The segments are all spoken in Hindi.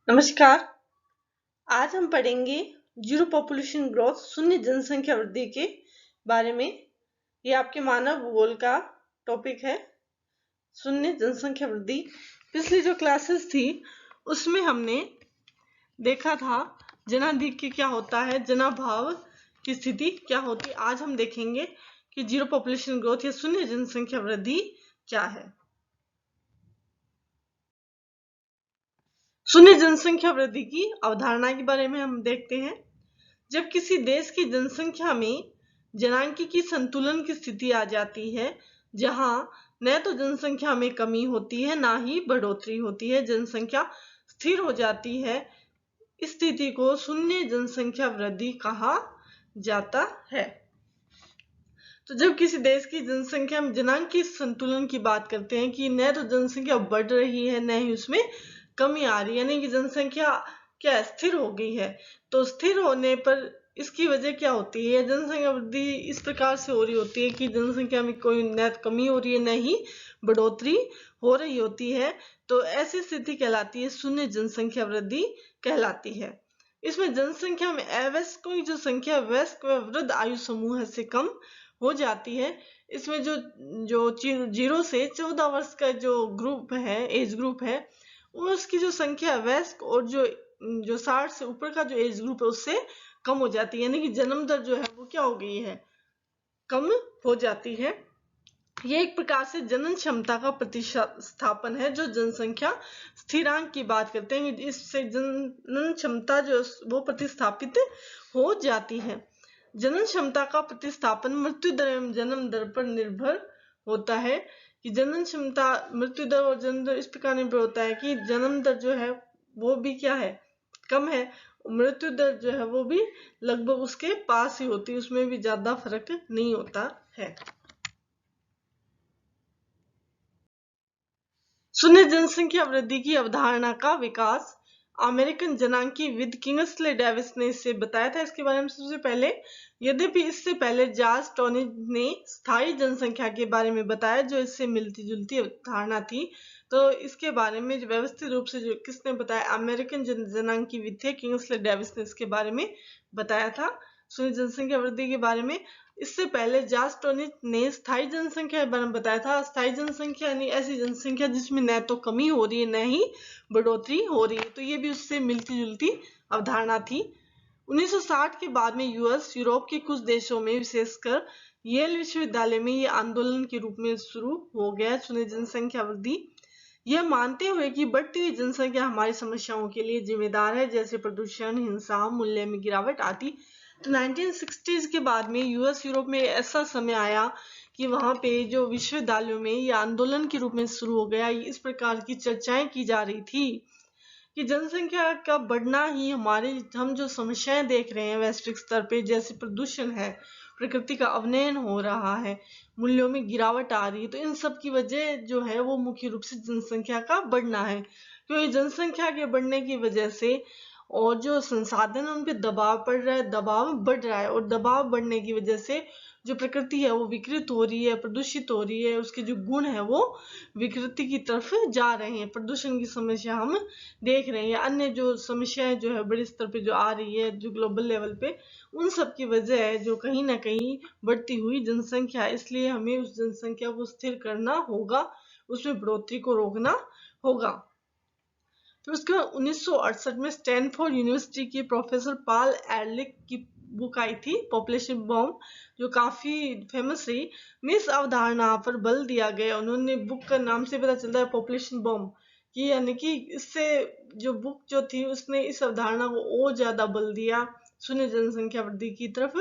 नमस्कार। आज हम पढ़ेंगे जीरो पॉपुलेशन ग्रोथ शून्य जनसंख्या वृद्धि के बारे में। ये आपके मानव भूगोल का टॉपिक है, शून्य जनसंख्या वृद्धि। पिछली जो क्लासेस थी उसमें हमने देखा था जनाधिक्य क्या होता है, जनाभाव की स्थिति क्या होती है। आज हम देखेंगे कि जीरो पॉपुलेशन ग्रोथ या शून्य जनसंख्या वृद्धि क्या है। शून्य जनसंख्या वृद्धि की अवधारणा के बारे में हम देखते हैं। जब किसी देश की जनसंख्या में जनांकीय संतुलन की स्थिति आ जाती है, जहां न तो जनसंख्या में कमी होती है ना ही बढ़ोतरी होती है, जनसंख्या स्थिर हो जाती है, इस स्थिति को शून्य जनसंख्या वृद्धि कहा जाता है। तो जब किसी देश की जनसंख्या में जनांकीय संतुलन की बात करते हैं कि न तो जनसंख्या बढ़ रही है न ही उसमें कमी आ रही है, यानी कि जनसंख्या क्या स्थिर हो गई है, तो स्थिर होने पर इसकी वजह क्या होती है, जनसंख्या वृद्धि इस प्रकार से हो रही होती है कि जनसंख्या में कोई न कमी हो रही है न ही बढ़ोतरी हो रही होती है, तो ऐसी स्थिति कहलाती है शून्य जनसंख्या वृद्धि कहलाती है। इसमें जनसंख्या में अवयस्कों की जो संख्या वयस्क व वृद्ध आयु समूह से कम हो जाती है। इसमें जो जो 0 से 14 वर्ष का जो ग्रुप है, एज ग्रुप है, उसकी जो संख्या वयस्क और जो 60 से ऊपर का जो एज ग्रुप है उससे कम हो जाती है, यानी कि जन्म दर जो है वो क्या हो गई है, कम हो जाती है। ये एक प्रकार से जनन क्षमता का प्रतिस्थापन है। जो जनसंख्या स्थिरांक की बात करते हैं, इससे जनन क्षमता जो वो प्रतिस्थापित हो जाती है। जनन क्षमता का प्रतिस्थापन मृत्यु दर एवं जन्म दर पर निर्भर होता है कि जनन क्षमता, मृत्यु दर और जन्म दर इस प्रकार निर्भर होता है कि जन्म दर जो है वो भी क्या है, कम है, मृत्यु दर जो है वो भी लगभग उसके पास ही होती है, उसमें भी ज्यादा फर्क नहीं होता है। शून्य जनसंख्या वृद्धि की अवधारणा का विकास अमेरिकन जनांकीविद किंग्सले डेविस ने इसे बताया था। इसके बारे में सबसे पहले, यद्यपि इससे पहले जॉर्ज टोनिज ने स्थायी जनसंख्या के बारे में बताया, जो इससे मिलती जुलती अवधारणा थी। तो इसके बारे में व्यवस्थित रूप से जो किसने बताया, अमेरिकन जनांकीविद थे किंग्सले डेविस ने इसके बारे में बताया था शून्य जनसंख्या वृद्धि के बारे में। इससे पहले जॉर्ज टोनिज ने स्थायी जनसंख्या के बारे में बताया था। स्थायी जनसंख्या यानी ऐसी जनसंख्या जिसमें न तो कमी हो रही है न ही बढ़ोतरी हो रही है, तो ये भी उससे मिलती जुलती अवधारणा थी। 1960 के बाद में यूरोप के कुछ देशों में, विशेषकर येल विश्वविद्यालय में, ये आंदोलन के रूप में शुरू हो गया शून्य जनसंख्या वृद्धि। यह मानते हुए कि बढ़ती हुई जनसंख्या हमारी समस्याओं के लिए जिम्मेदार है, जैसे प्रदूषण, हिंसा, मूल्य में गिरावट आदि। तो 1960s के बाद में यूरोप में ऐसा समय आया कि वहां पे जो विश्वविद्यालयों में ये आंदोलन के रूप में शुरू हो गया। इस प्रकार की चर्चाएं की जा रही थी कि जनसंख्या का बढ़ना ही हम जो समस्याएं देख रहे हैं वैश्विक स्तर पे, जैसे प्रदूषण है, प्रकृति का अवनयन हो रहा है, मूल्यों में गिरावट आ रही है, तो इन सब की वजह जो है वो मुख्य रूप से जनसंख्या का बढ़ना है। क्योंकि जनसंख्या के बढ़ने की वजह से और जो संसाधन उन पे दबाव पड़ रहा है, दबाव बढ़ रहा है, और दबाव बढ़ने की वजह से जो प्रकृति है वो विकृत हो रही है, प्रदूषित हो रही है, उसके जो गुण है वो विकृति की तरफ जा रहे हैं। प्रदूषण की समस्या हम देख रहे हैं, अन्य जो समस्याएं जो है बड़े स्तर पे जो आ रही है, जो ग्लोबल लेवल पे, उन सब की वजह है जो कहीं ना कहीं बढ़ती हुई जनसंख्या। इसलिए हमें उस जनसंख्या को स्थिर करना होगा, उसमें बढ़ोतरी को रोकना होगा। तो उसके बाद 1968 में स्टैनफोर्ड यूनिवर्सिटी की प्रोफेसर पॉल एरलिख की बुक आई थी, पॉपुलेशन बॉम्ब, जो काफी फेमस रही। में इस अवधारणा पर बल दिया गया। उन्होंने, बुक का नाम से पता चलता है पॉपुलेशन बॉम्ब की, यानी कि इससे जो बुक जो थी उसने इस अवधारणा को और ज्यादा बल दिया, शून्य जनसंख्या वृद्धि की तरफ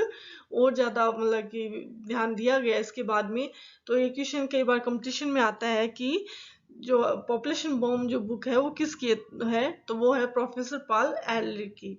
और ज्यादा मतलब कि ध्यान दिया गया इसके बाद में। तो ये क्वेश्चन कई बार कंपटीशन में आता है कि जो पॉपुलेशन बॉम्ब जो बुक है वो किसकी है, तो वो है प्रोफेसर पॉल एरलिख की।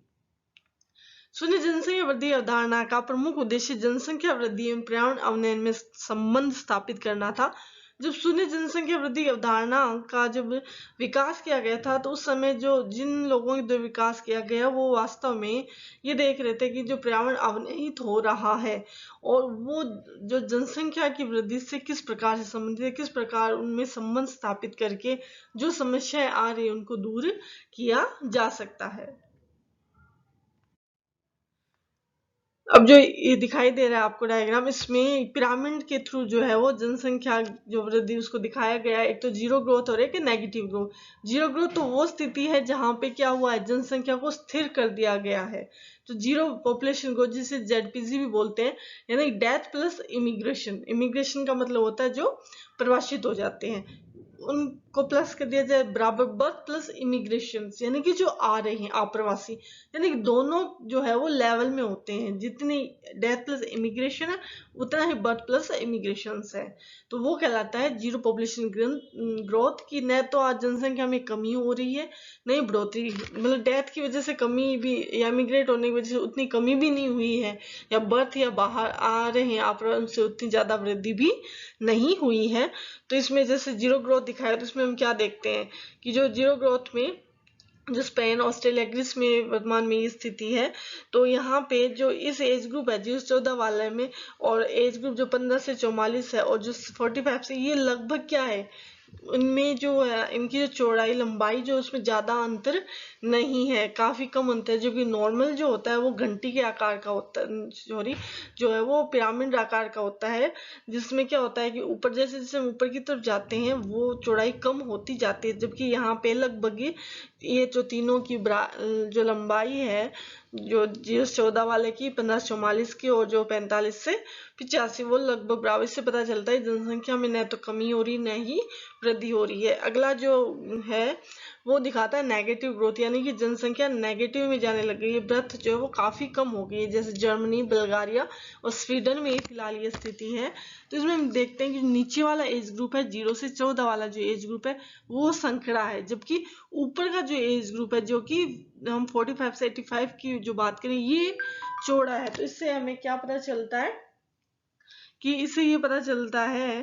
शून्य जनसंख्या वृद्धि अवधारणा का प्रमुख उद्देश्य जनसंख्या वृद्धि एवं पर्यावरण अवनयन में संबंध स्थापित करना था। जब शून्य जनसंख्या वृद्धि की अवधारणा का जब विकास किया गया था, तो उस समय जो जिन लोगों ने जो विकास किया गया वो वास्तव में ये देख रहे थे कि जो पर्यावरण अवनहित हो रहा है और वो जो जनसंख्या की वृद्धि से किस प्रकार से संबंधित है, किस प्रकार उनमें संबंध स्थापित करके जो समस्याएं आ रही है उनको दूर किया जा सकता है। अब जो ये दिखाई दे रहा है आपको डायग्राम, इसमें पिरामिड के थ्रू जो है वो जनसंख्या जो वृद्धि उसको दिखाया गया है। एक तो जीरो ग्रोथ और एक नेगेटिव ग्रोथ। जीरो ग्रोथ तो वो स्थिति है जहां पे क्या हुआ है, जनसंख्या को स्थिर कर दिया गया है। तो जीरो पॉपुलेशन ग्रोथ जिसे जेडपीजी भी बोलते हैं, यानी डेथ प्लस इमिग्रेशन। इमिग्रेशन का मतलब होता है जो प्रवासित हो जाते हैं उनको प्लस कर दिया जाए, बराबर बर्थ प्लस इमिग्रेशन, यानी कि जो आ रहे हैं अप्रवासी, यानी कि दोनों जो है वो लेवल में होते हैं। जितनी डेथ प्लस इमिग्रेशन है उतना ही बर्थ प्लस इमिग्रेशन है। तो वो कहलाता है जीरो पॉपुलेशन ग्रोथ की। न तो आज जनसंख्या में कमी हो रही है, नहीं बढ़ोतरी, मतलब डेथ की वजह से कमी भी या इमिग्रेट होने की वजह से उतनी कमी भी नहीं हुई है, या बर्थ या बाहर आ रहे हैं अप्रवासी से उतनी ज्यादा वृद्धि भी नहीं हुई है। तो इसमें जैसे जीरो ग्रोथ दिखाया, तो इसमें हम क्या देखते हैं कि जो जीरो ग्रोथ में जो स्पेन, ऑस्ट्रेलिया, ग्रीस में वर्तमान में ये स्थिति है, तो यहाँ पे जो इस एज ग्रुप है जो 14 वाले में, और एज ग्रुप जो 15 से 44 है, और जो 45 से, ये लगभग क्या है, इनमें जो है इनकी जो चौड़ाई लंबाई जो उसमें ज्यादा अंतर नहीं है, काफी कम अंतर है। जो कि नॉर्मल जो होता है वो घंटी के आकार का होता है, सॉरी, जो है वो पिरामिड आकार का होता है, जिसमें क्या होता है कि ऊपर जैसे जैसे हम ऊपर की तरफ जाते हैं वो चौड़ाई कम होती जाती है। जबकि यहाँ पे लगभग ये जो तीनों की जो लंबाई है, जो 14 वाले की, 15 से 44 की, और जो 45 से 85, वो लगभग बराबर। से पता चलता है जनसंख्या में न तो कमी हो रही न ही वृद्धि हो रही है। अगला जो है वो दिखाता है नेगेटिव ग्रोथ, यानी कि जनसंख्या नेगेटिव में जाने लग गई है, ग्रोथ जो है वो काफी कम हो गई है। जैसे जर्मनी, बुल्गारिया और स्वीडन में फिलहाल ये स्थिति है। तो इसमें हम देखते हैं कि नीचे वाला एज ग्रुप है, 0 से 14 वाला जो एज ग्रुप है वो संकरा है, जबकि ऊपर का जो एज ग्रुप है, जो कि हम 45 से 85 की जो बात करें, ये चौड़ा है। तो इससे हमें क्या पता चलता है कि इससे ये पता चलता है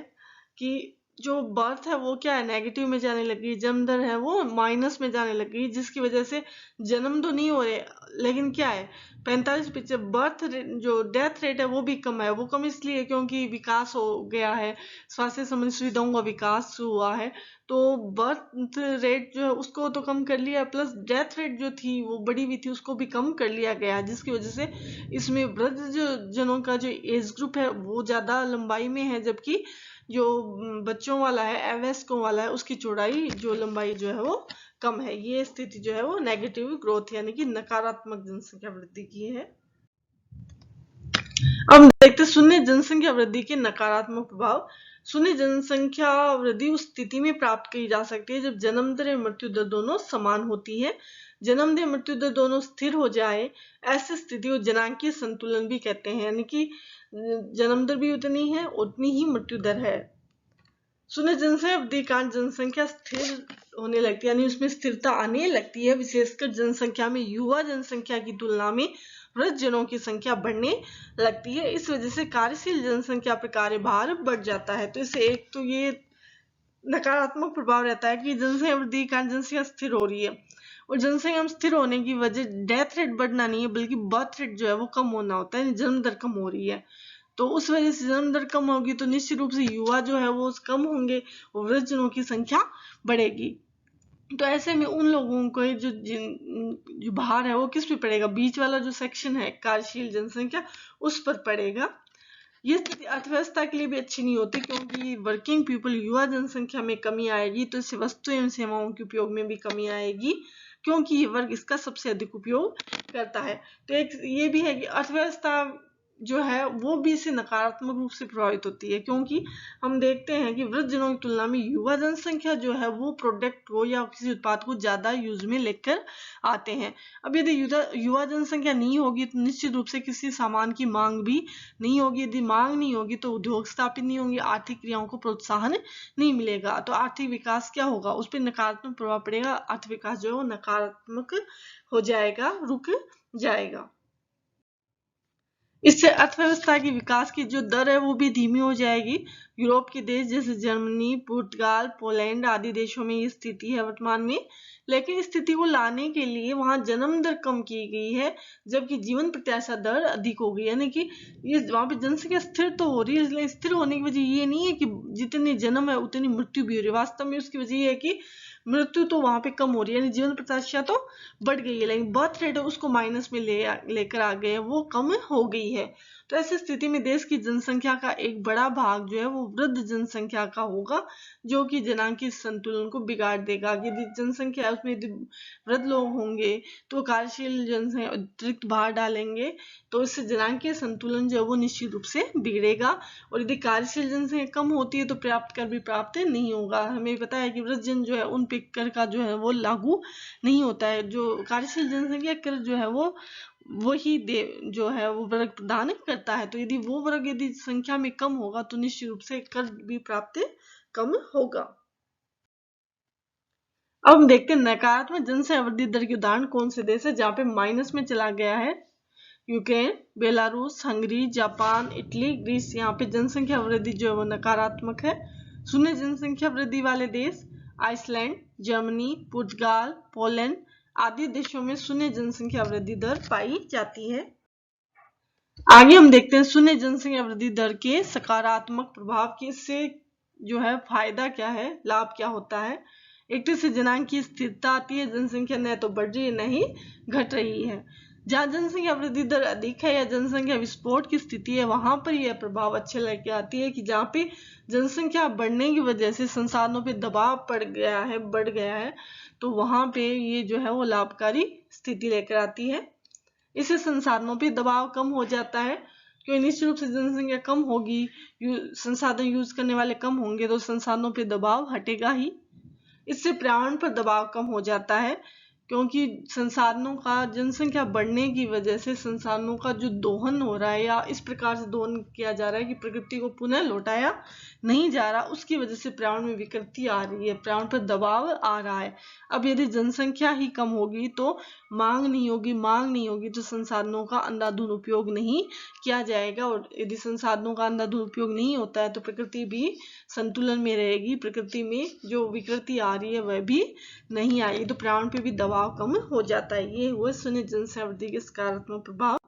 कि जो बर्थ है वो क्या है, नेगेटिव में जाने लगी, जन्म दर है वो माइनस में जाने लगी, जिसकी वजह से जन्म तो नहीं हो रहे, लेकिन क्या है 45 पीछे बर्थ जो डेथ रेट है वो भी कम है। वो कम इसलिए क्योंकि विकास हो गया है, स्वास्थ्य संबंधी सुविधाओं का विकास हुआ है, तो बर्थ रेट जो है उसको तो कम कर लिया, प्लस डेथ रेट जो थी वो बड़ी हुई थी उसको भी कम कर लिया गया, जिसकी वजह से इसमें वृद्ध जो जनों का जो एज ग्रुप है वो ज्यादा लंबाई में है, जबकि जो बच्चों वाला है, अवयस्कों वाला है, उसकी चौड़ाई जो लंबाई जो है वो कम है। ये स्थिति जो है वो नेगेटिव ग्रोथ यानी कि नकारात्मक जनसंख्या वृद्धि की है। अब हम देखते हैं शून्य जनसंख्या वृद्धि के नकारात्मक प्रभाव। शून्य जनसंख्या वृद्धि उस स्थिति में प्राप्त की जा सकती है जब जन्म दर और मृत्यु दर दोनों समान होती है। जन्म दर मृत्यु दर दोनों स्थिर हो जाए, ऐसी स्थिति को जनांकीय संतुलन भी कहते हैं, यानी कि जन्म दर भी उतनी है उतनी ही मृत्यु दर है। शून्य जनसंख्या अवधि कारण जनसंख्या स्थिर होने लगती है, यानी उसमें स्थिरता आने लगती है, विशेषकर जनसंख्या में युवा जनसंख्या की तुलना में वृद्ध जनों की संख्या बढ़ने लगती है। इस वजह से कार्यशील जनसंख्या पर कार्यभार बढ़ जाता है। तो इससे एक तो ये नकारात्मक प्रभाव रहता है कि जनसंख्या वृद्धि के कारण जनसंख्या स्थिर हो रही है, और जनसंख्या में स्थिर होने की वजह डेथ रेट बढ़ना नहीं है बल्कि बर्थ रेट जो है वो कम होना होता है, जन्म दर कम हो रही है। तो उस वजह से जन्म दर कम होगी तो निश्चित रूप से युवा जो है वो कम होंगे और वृद्ध जनों की संख्या बढ़ेगी। तो ऐसे में उन लोगों को जो भार है वो किस पे पड़ेगा, बीच वाला जो सेक्शन है कार्यशील जनसंख्या उस पर पड़ेगा। ये स्थिति अर्थव्यवस्था के लिए भी अच्छी नहीं होती, क्योंकि वर्किंग पीपल युवा जनसंख्या में कमी आएगी तो इससे वस्तु एवं सेवाओं के उपयोग में भी कमी आएगी, क्योंकि ये वर्ग इसका सबसे अधिक उपयोग करता है। तो एक ये भी है कि अर्थव्यवस्था जो है वो भी इससे नकारात्मक रूप से प्रभावित होती है, क्योंकि हम देखते हैं कि वृद्ध जनों की तुलना में युवा जनसंख्या जो है वो प्रोडक्ट को या किसी उत्पाद को ज्यादा यूज में लेकर आते हैं। अब यदि युवा जनसंख्या नहीं होगी तो निश्चित रूप से किसी सामान की मांग भी नहीं होगी, यदि मांग नहीं होगी तो उद्योग स्थापित नहीं होंगे, आर्थिक क्रियाओं को प्रोत्साहन नहीं मिलेगा, तो आर्थिक विकास क्या होगा, उस पर नकारात्मक प्रभाव पड़ेगा, आर्थिक विकास जो है वो नकारात्मक हो जाएगा, रुक जाएगा। इससे अर्थव्यवस्था की विकास की जो दर है वो भी धीमी हो जाएगी। यूरोप के देश जैसे जर्मनी, पुर्तगाल, पोलैंड आदि देशों में ये स्थिति है वर्तमान में, लेकिन इस स्थिति को लाने के लिए वहां जन्म दर कम की गई है, जबकि जीवन प्रत्याशा दर अधिक हो गई, यानी कि ये वहां पे जनसंख्या स्थिर तो हो रही है, इसलिए स्थिर होने की वजह ये नहीं है कि जितनी जन्म है उतनी मृत्यु भी हो रही है। वास्तव में उसकी वजह ये है कि मृत्यु तो वहां पे कम हो रही है, यानी जीवन प्रत्याशा तो बढ़ गई है, लेकिन बर्थ रेट है उसको माइनस में लेकर आ गए, वो कम हो गई है। तो ऐसी स्थिति में देश की जनसंख्या का एक बड़ा भाग जो है वो वृद्ध जनसंख्या का होगा, जो कि जनांकीय संतुलन को बिगाड़ देगा। यदि जनसंख्या उसमें यदि वृद्ध लोग होंगे तो कार्यशील जनसंख्या अतिरिक्त भार डालेंगे, तो इससे जनांकीय संतुलन जो है वो निश्चित रूप से बिगड़ेगा। और यदि कार्यशील जनसंख्या कम होती है तो पर्याप्त कर भी प्राप्त नहीं होगा। हमें पता है कि वृद्ध जन जो है उन पे कर का जो है वो लागू नहीं होता है। जो कार्यशील जनसंख्या कर जो है वो वही जो है वो वर्ग प्रदान करता है। तो यदि वो वर्ग यदि संख्या में कम होगा तो निश्चित रूप से कर भी प्राप्त कम होगा। अब हम देखते हैं नकारात्मक जनसंख्या वृद्धि दर के उदाहरण कौन से देश है जहां पे माइनस में चला गया है। Ukraine, Belarus, Hungary, Japan, Italy, Greece, यहाँ पे जनसंख्या वृद्धि जो है वो नकारात्मक है। शून्य जनसंख्या वृद्धि वाले देश आइसलैंड, जर्मनी, पुर्तगाल, पोलैंड आदि देशों में शून्य जनसंख्या वृद्धि दर पाई जाती है। आगे हम देखते हैं शून्य जनसंख्या वृद्धि दर के सकारात्मक प्रभाव की, इससे जो है फायदा क्या है, लाभ क्या होता है। एक तो से जनांक की स्थिरता आती है, जनसंख्या न तो बढ़ रही है न ही घट रही है। जहाँ जनसंख्या वृद्धि दर अधिक है या जनसंख्या विस्फोट की स्थिति है, वहां पर यह प्रभाव अच्छे लेके आती है कि जहाँ पे जनसंख्या बढ़ने की वजह से संसाधनों पे दबाव बढ़ गया है, तो वहां पे ये जो है वो लाभकारी स्थिति लेकर आती है। इससे संसाधनों पे दबाव कम हो जाता है, क्योंकि निश्चित रूप से जनसंख्या कम होगी, संसाधन यूज करने वाले कम होंगे, तो संसाधनों पे दबाव हटेगा ही। इससे पर्यावरण पर दबाव कम हो जाता है, क्योंकि संसाधनों का जनसंख्या बढ़ने की वजह से संसाधनों का जो दोहन हो रहा है या इस प्रकार से दोहन किया जा रहा है कि प्रकृति को पुनः लौटाया नहीं जा रहा, उसकी वजह से पर्यावरण में विकृति आ रही है, पर्यावरण पर दबाव आ रहा है। अब यदि जनसंख्या ही कम होगी तो मांग नहीं होगी तो संसाधनों का अंधाधुंध उपयोग नहीं किया जाएगा, और यदि संसाधनों का अंधाधुंध उपयोग नहीं होता है तो प्रकृति भी संतुलन में रहेगी, प्रकृति में जो विकृति आ रही है वह भी नहीं आएगी, तो पर्यावरण पे भी दबाव कम हो जाता है। ये हुए शून्य जनसंख्या वृद्धि के सकारात्मक प्रभाव।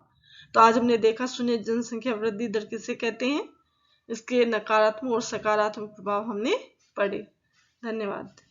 तो आज हमने देखा शून्य जनसंख्या वृद्धि दर किसे कहते हैं, इसके नकारात्मक और सकारात्मक प्रभाव हमने पढ़े। धन्यवाद।